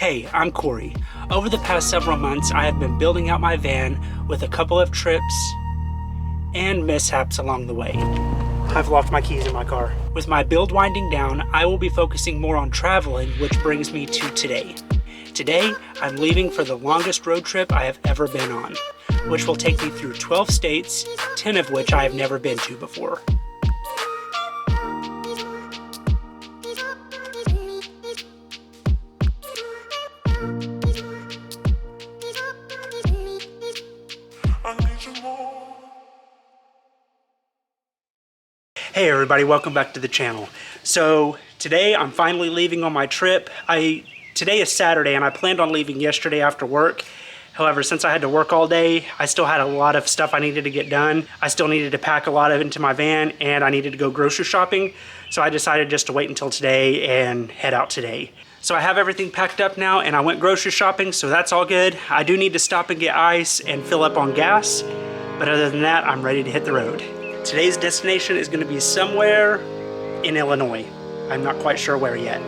Hey, I'm Cory. Over the past several months, I have been building out my van with a couple of trips and mishaps along the way. I've locked my keys in my car. With my build winding down, I will be focusing more on traveling, which brings me to today. Today, I'm leaving for the longest road trip I have ever been on, which will take me through 12 states, 10 of which I have never been to before. Hey everybody, welcome back to the channel. So today I'm finally leaving on my trip. Today is Saturday and I planned on leaving yesterday after work. However, since I had to work all day, I still had a lot of stuff I needed to get done. I still needed to pack a lot of it into my van and I needed to go grocery shopping. So I decided just to wait until today and head out today. So I have everything packed up now and I went grocery shopping, so that's all good. I do need to stop and get ice and fill up on gas, but other than that, I'm ready to hit the road. Today's destination is going to be somewhere in Illinois. I'm not quite sure where yet.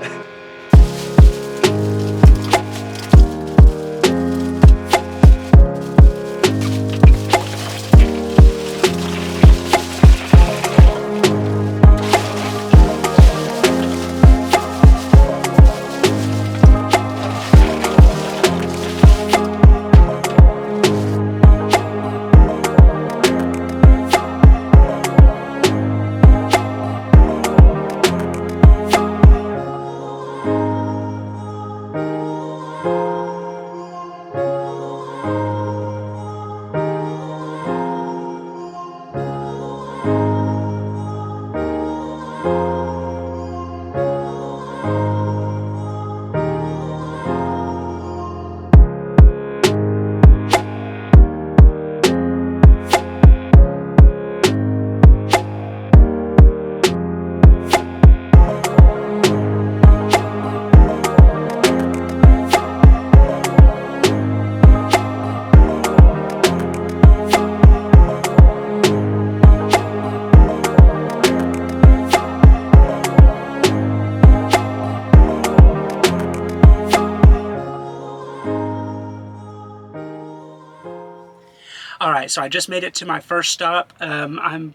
Alright, so I just made it to my first stop. I'm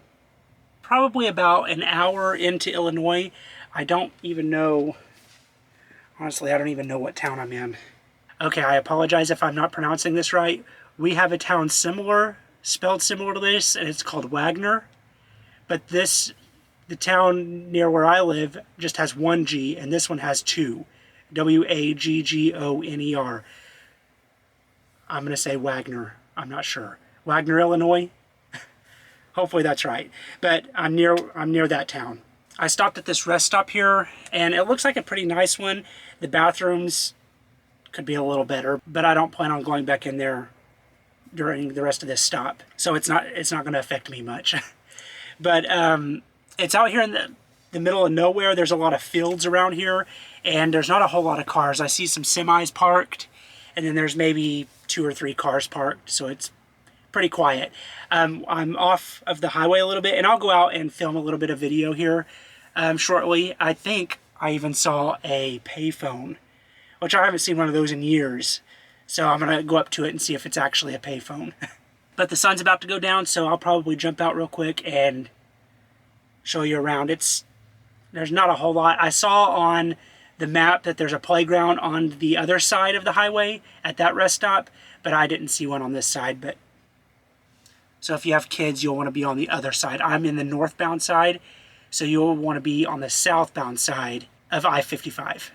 probably about an hour into Illinois. I don't even know, honestly, I don't even know what town I'm in. Okay, I apologize if I'm not pronouncing this right. We have a town spelled similar to this, and it's called Wagner. But the town near where I live just has one G, and this one has two. W-A-G-G-O-N-E-R. I'm going to say Wagner. I'm not sure. Wagner, Illinois. Hopefully that's right. But I'm near that town. I stopped at this rest stop here and it looks like a pretty nice one. The bathrooms could be a little better, but I don't plan on going back in there during the rest of this stop. So it's not going to affect me much. But it's out here in the middle of nowhere. There's a lot of fields around here and there's not a whole lot of cars. I see some semis parked and then there's maybe 2 or 3 cars parked. So it's pretty quiet. I'm off of the highway a little bit and I'll go out and film a little bit of video here shortly. I think I even saw a payphone, which I haven't seen one of those in years. So I'm going to go up to it and see if it's actually a payphone. But the sun's about to go down, so I'll probably jump out real quick and show you around. There's not a whole lot. I saw on the map that there's a playground on the other side of the highway at that rest stop, but I didn't see one on this side. So if you have kids, you'll want to be on the other side. I'm in the northbound side, so you'll want to be on the southbound side of I-55.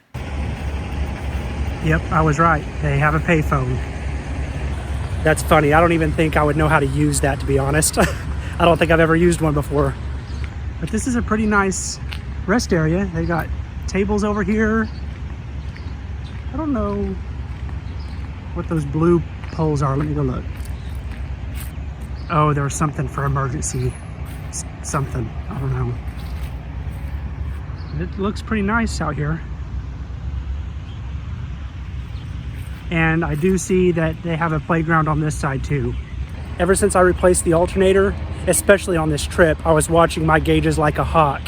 Yep, I was right. They have a payphone. That's funny. I don't even think I would know how to use that, to be honest. I don't think I've ever used one before. But this is a pretty nice rest area. They got tables over here. I don't know what those blue poles are. Let me go look. Oh, there's something for emergency something. I don't know. It looks pretty nice out here. And I do see that they have a playground on this side too. Ever since I replaced the alternator, especially on this trip, I was watching my gauges like a hawk.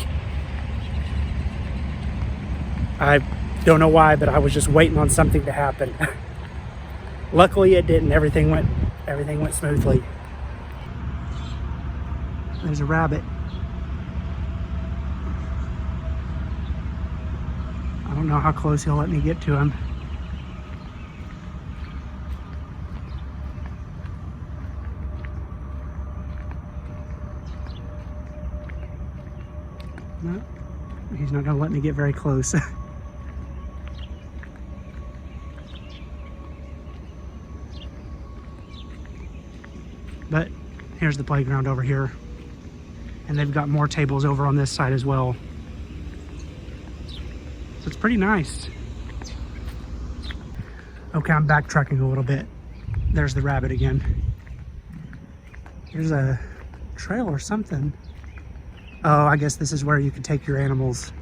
I Don't know why, but I was just waiting on something to happen. Luckily it didn't. Everything went smoothly. There's a rabbit. I don't know how close he'll let me get to him. No, he's not going to let me get very close. But here's the playground over here. And they've got more tables over on this side as well. So it's pretty nice. Okay, I'm backtracking a little bit. There's the rabbit again. There's a trail or something. Oh, I guess this is where you can take your animals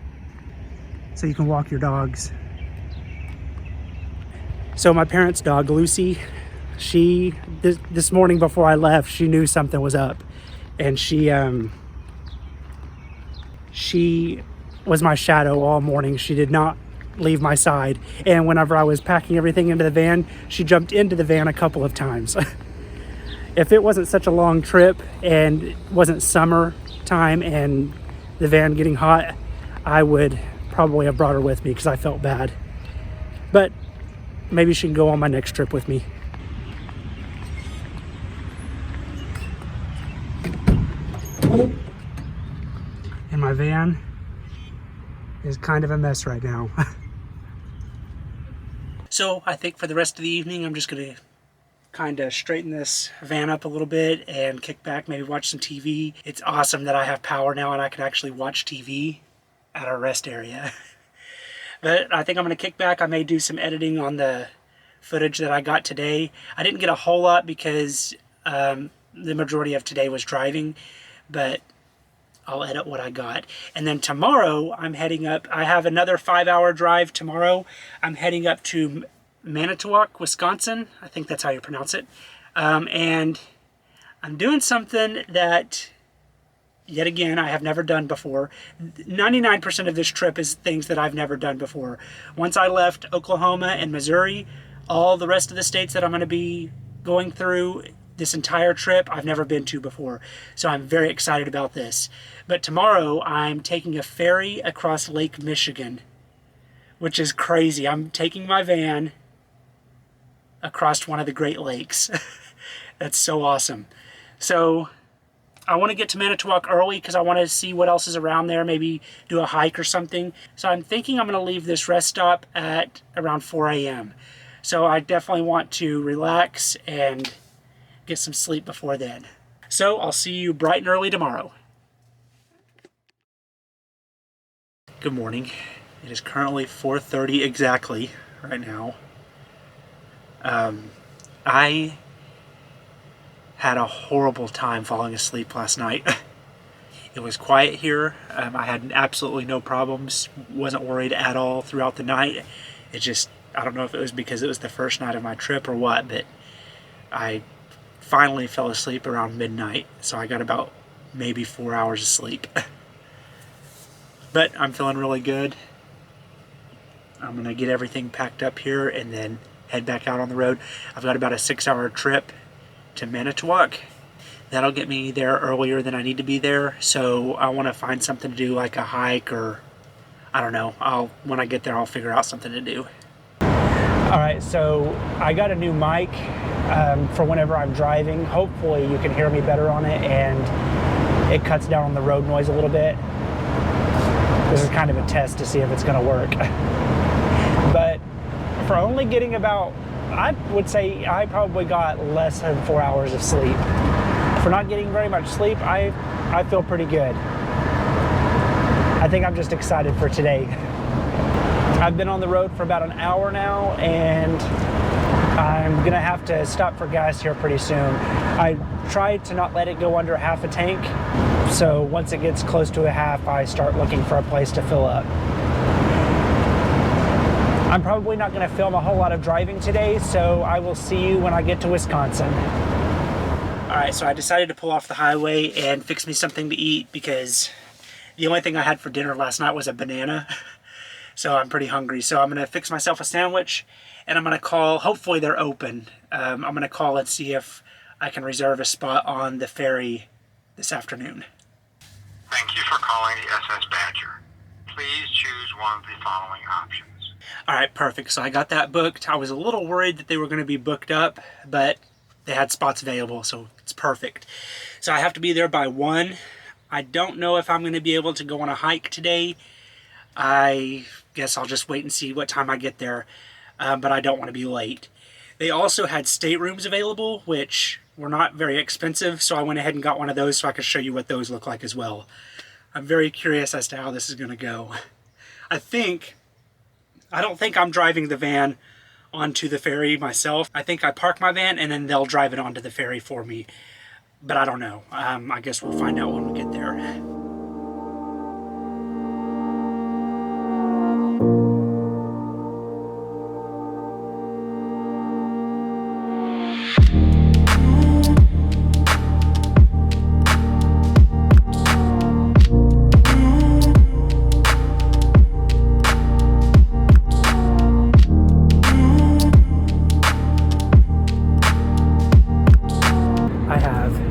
so you can walk your dogs. So my parents' dog, Lucy, this morning before I left, she knew something was up. And she was my shadow all morning. She did not leave my side. And whenever I was packing everything into the van, she jumped into the van a couple of times. If it wasn't such a long trip and it wasn't summer time and the van getting hot, I would probably have brought her with me because I felt bad. But maybe she can go on my next trip with me. And my van is kind of a mess right now. So I think for the rest of the evening, I'm just going to kind of straighten this van up a little bit and kick back, maybe watch some TV. It's awesome that I have power now and I can actually watch TV at our rest area. But I think I'm going to kick back. I may do some editing on the footage that I got today. I didn't get a whole lot because the majority of today was driving, but I'll edit what I got. And then tomorrow I'm heading up. I have another 5-hour drive tomorrow. I'm heading up to Manitowoc, Wisconsin. I think that's how you pronounce it. And I'm doing something that, yet again, I have never done before. 99% of this trip is things that I've never done before. Once I left Oklahoma and Missouri, all the rest of the states that I'm going to be going through this entire trip, I've never been to before. So I'm very excited about this. But tomorrow, I'm taking a ferry across Lake Michigan, which is crazy. I'm taking my van across one of the Great Lakes. That's so awesome. So I want to get to Manitowoc early because I want to see what else is around there, maybe do a hike or something. So I'm thinking I'm going to leave this rest stop at around 4 a.m. So I definitely want to relax and get some sleep before then. So I'll see you bright and early tomorrow. Good morning. It is currently 4:30 exactly right now. I had a horrible time falling asleep last night. It was quiet here. I had absolutely no problems. Wasn't worried at all throughout the night. It just, I don't know if it was because it was the first night of my trip or what, but I finally fell asleep around midnight. So I got about maybe 4 hours of sleep. But I'm feeling really good. I'm going to get everything packed up here and then head back out on the road. I've got about a 6-hour trip to Manitowoc. That'll get me there earlier than I need to be there. So I want to find something to do, like a hike, or I don't know. When I get there, I'll figure out something to do. All right, so I got a new mic for whenever I'm driving. Hopefully you can hear me better on it and it cuts down on the road noise a little bit. This is kind of a test to see if it's going to work. But for only getting about, I would say I probably got less than 4 hours of sleep. For not getting very much sleep, I feel pretty good. I think I'm just excited for today. I've been on the road for about an hour now, and I'm gonna have to stop for gas here pretty soon. I tried to not let it go under half a tank, so once it gets close to a half, I start looking for a place to fill up. I'm probably not going to film a whole lot of driving today, so I will see you when I get to Wisconsin. Alright, so I decided to pull off the highway and fix me something to eat because the only thing I had for dinner last night was a banana. So I'm pretty hungry. So I'm going to fix myself a sandwich, and I'm going to call. Hopefully they're open. I'm going to call and see if I can reserve a spot on the ferry this afternoon. Thank you for calling the SS Badger. Please choose one of the following options. All right, perfect. So I got that booked. I was a little worried that they were going to be booked up, but they had spots available, so it's perfect. So I have to be there by 1. I don't know if I'm going to be able to go on a hike today. I guess I'll just wait and see what time I get there, but I don't want to be late. They also had staterooms available, which were not very expensive, so I went ahead and got one of those so I could show you what those look like as well. I'm very curious as to how this is going to go. I don't think I'm driving the van onto the ferry myself. I think I park my van and then they'll drive it onto the ferry for me. But I don't know. I guess we'll find out when we get there.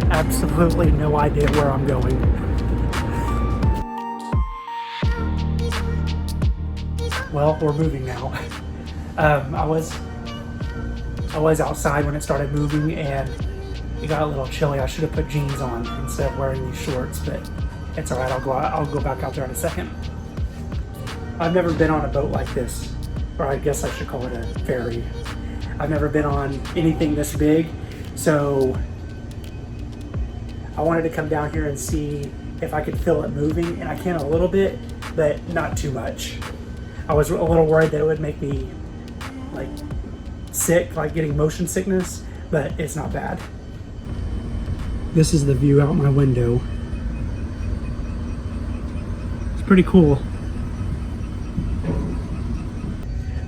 Absolutely no idea where I'm going. Well, we're moving now. I was outside when it started moving and it got a little chilly. I should have put jeans on instead of wearing these shorts, but it's all right. I'll go back out there in a second. I've never been on a boat like this, or I guess I should call it a ferry. I've never been on anything this big, so I wanted to come down here and see if I could feel it moving, and I can a little bit, but not too much. I was a little worried that it would make me like sick, like getting motion sickness, but it's not bad. This is the view out my window. It's pretty cool.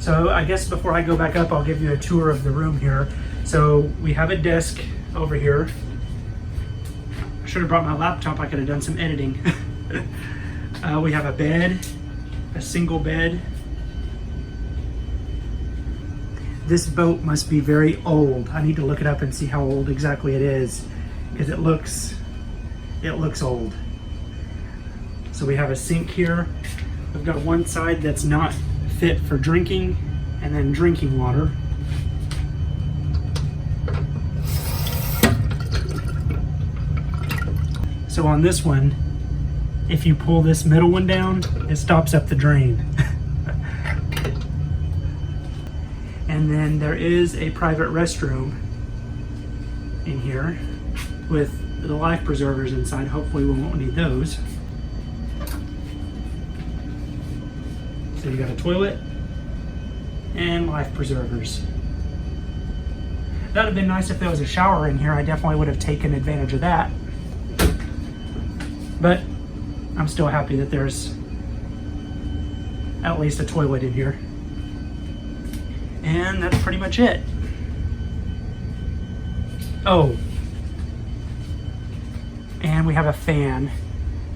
So I guess before I go back up, I'll give you a tour of the room here. So we have a desk over here. Should have brought my laptop. I could have done some editing. We have a bed, a single bed. This boat must be very old. I need to look it up and see how old exactly it is, because it looks old. So we have a sink here. We've got one side that's not fit for drinking, and then drinking water. So on this one, if you pull this middle one down, it stops up the drain. And then there is a private restroom in here with the life preservers inside. Hopefully we won't need those. So you got a toilet and life preservers. That would have been nice if there was a shower in here. I definitely would have taken advantage of that. But I'm still happy that there's at least a toilet in here. And that's pretty much it. Oh. And we have a fan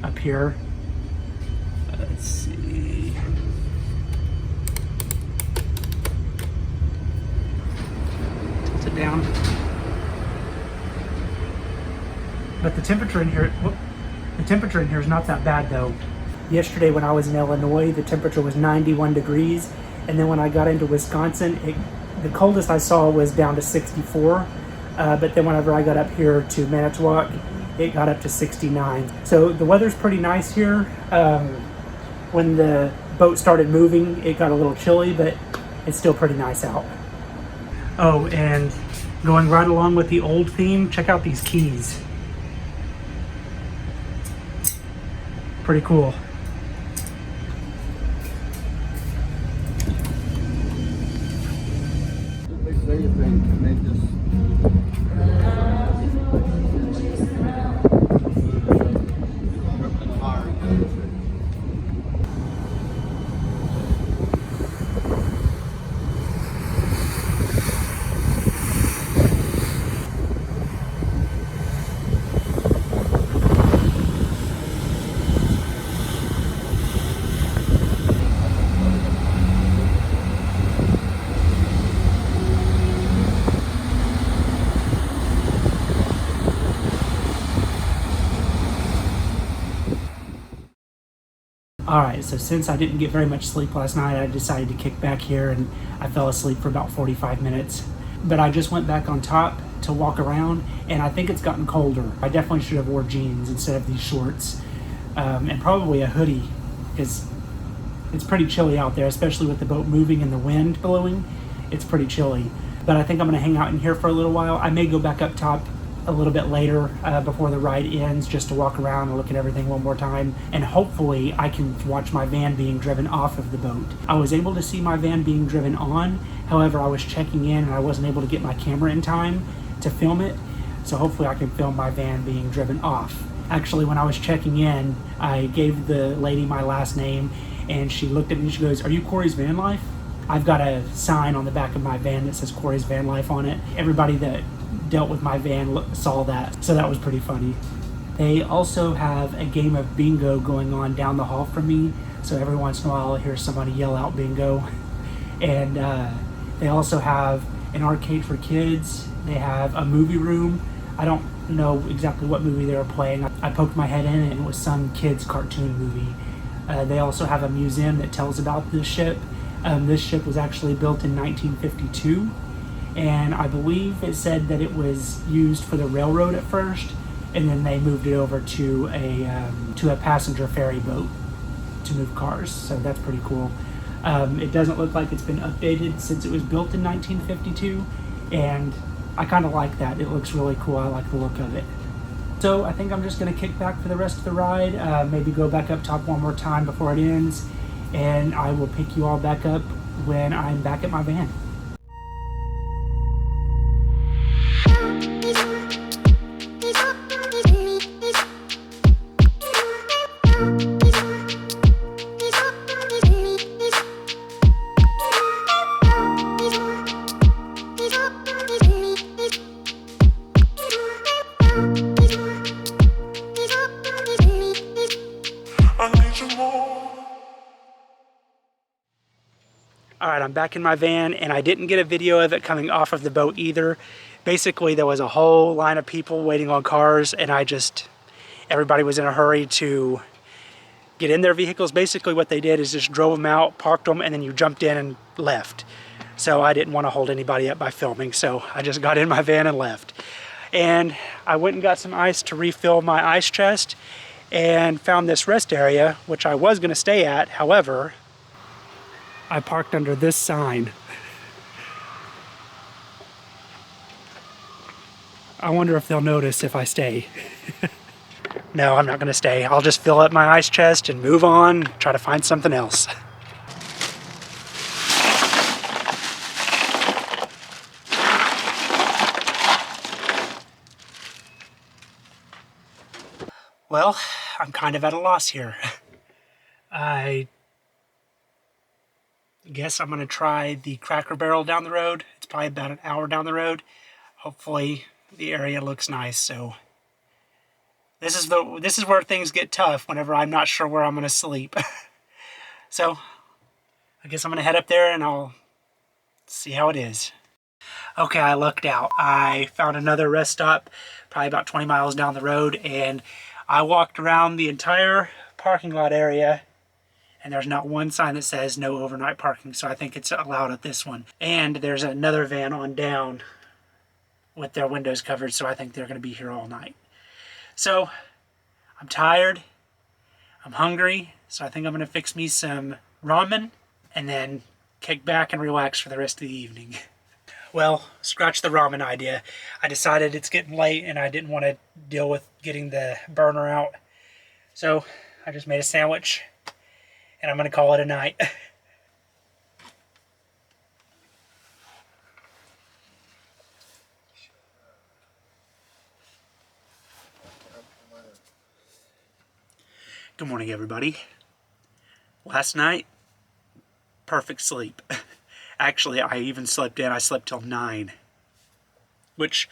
up here. Let's see. Tilt it down. But the temperature in here, the temperature in here is not that bad though. Yesterday when I was in Illinois, the temperature was 91 degrees. And then when I got into Wisconsin, the coldest I saw was down to 64. But then whenever I got up here to Manitowoc, it got up to 69. So the weather's pretty nice here. When the boat started moving, it got a little chilly, but it's still pretty nice out. Oh, and going right along with the old theme, check out these keys. Pretty cool. Alright, so since I didn't get very much sleep last night, I decided to kick back here, and I fell asleep for about 45 minutes. But I just went back on top to walk around, and I think it's gotten colder. I definitely should have wore jeans instead of these shorts, and probably a hoodie, because it's pretty chilly out there, especially with the boat moving and the wind blowing. It's pretty chilly. But I think I'm going to hang out in here for a little while. I may go back up top a little bit later before the ride ends, just to walk around and look at everything one more time, and hopefully I can watch my van being driven off of the boat. I was able to see my van being driven on, however I was checking in and I wasn't able to get my camera in time to film it, so hopefully I can film my van being driven off. Actually, when I was checking in, I gave the lady my last name, and she looked at me and she goes, "Are you Cory's VanLife?" I've got a sign on the back of my van that says Cory's VanLife on it. Everybody that dealt with my van saw that, so that was pretty funny. They also have a game of bingo going on down the hall from me, so every once in a while I'll hear somebody yell out bingo. And they also have an arcade for kids. They have a movie room. I don't know exactly what movie they were playing. I poked my head in and it was some kids cartoon movie. They also have a museum that tells about this ship. This ship was actually built in 1952, and I believe it said that it was used for the railroad at first, and then they moved it over to a passenger ferry boat to move cars, so that's pretty cool. It doesn't look like it's been updated since it was built in 1952, and I kind of like that. It looks really cool. I like the look of it. So I think I'm just going to kick back for the rest of the ride, maybe go back up top one more time before it ends, and I will pick you all back up when I'm back at my van. Alright, I'm back in my van, and I didn't get a video of it coming off of the boat either. Basically, there was a whole line of people waiting on cars, and everybody was in a hurry to get in their vehicles. Basically, what they did is just drove them out, parked them, and then you jumped in and left. So I didn't want to hold anybody up by filming, so I just got in my van and left. And I went and got some ice to refill my ice chest, and found this rest area, which I was going to stay at. However, I parked under this sign. I wonder if they'll notice if I stay. No, I'm not going to stay. I'll just fill up my ice chest and move on, try to find something else. Well, I'm kind of at a loss here. I guess I'm going to try the Cracker Barrel down the road. It's probably about an hour down the road. Hopefully the area looks nice. So this is where things get tough, whenever I'm not sure where I'm going to sleep. So I guess I'm going to head up there and I'll see how it is. Okay, I lucked out. I found another rest stop probably about 20 miles down the road, and I walked around the entire parking lot area, and there's not one sign that says no overnight parking, so I think it's allowed at this one. And there's another van on down with their windows covered, so I think they're going to be here all night. So I'm tired, I'm hungry, so I think I'm going to fix me some ramen and then kick back and relax for the rest of the evening. Well, scratch the ramen idea. I decided it's getting late and I didn't want to deal with getting the burner out, so I just made a sandwich and I'm going to call it a night. Good morning, everybody. Last night, perfect sleep. Actually, I even slept in. I slept till 9. Which,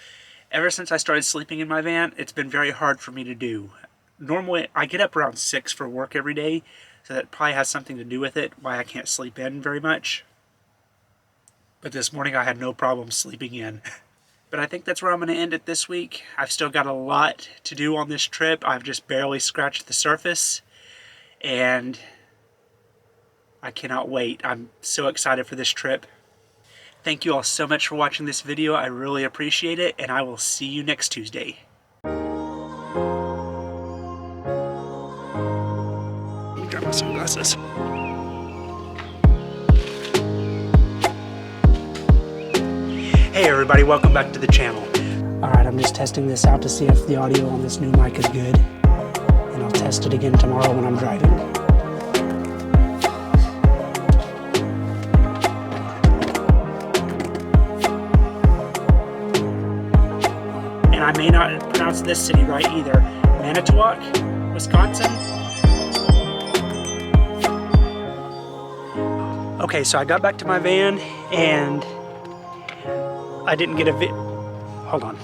ever since I started sleeping in my van, it's been very hard for me to do. Normally, I get up around 6 for work every day, so that probably has something to do with it, why I can't sleep in very much. But this morning I had no problem sleeping in. But I think that's where I'm going to end it this week. I've still got a lot to do on this trip. I've just barely scratched the surface. And I cannot wait. I'm so excited for this trip. Thank you all so much for watching this video. I really appreciate it, and I will see you next Tuesday. Let me grab my sunglasses. Hey everybody, welcome back to the channel. Alright, I'm just testing this out to see if the audio on this new mic is good. And I'll test it again tomorrow when I'm driving. And I may not pronounce this city right either. Manitowoc, Wisconsin. Okay, so I got back to my van and I didn't get a hold on.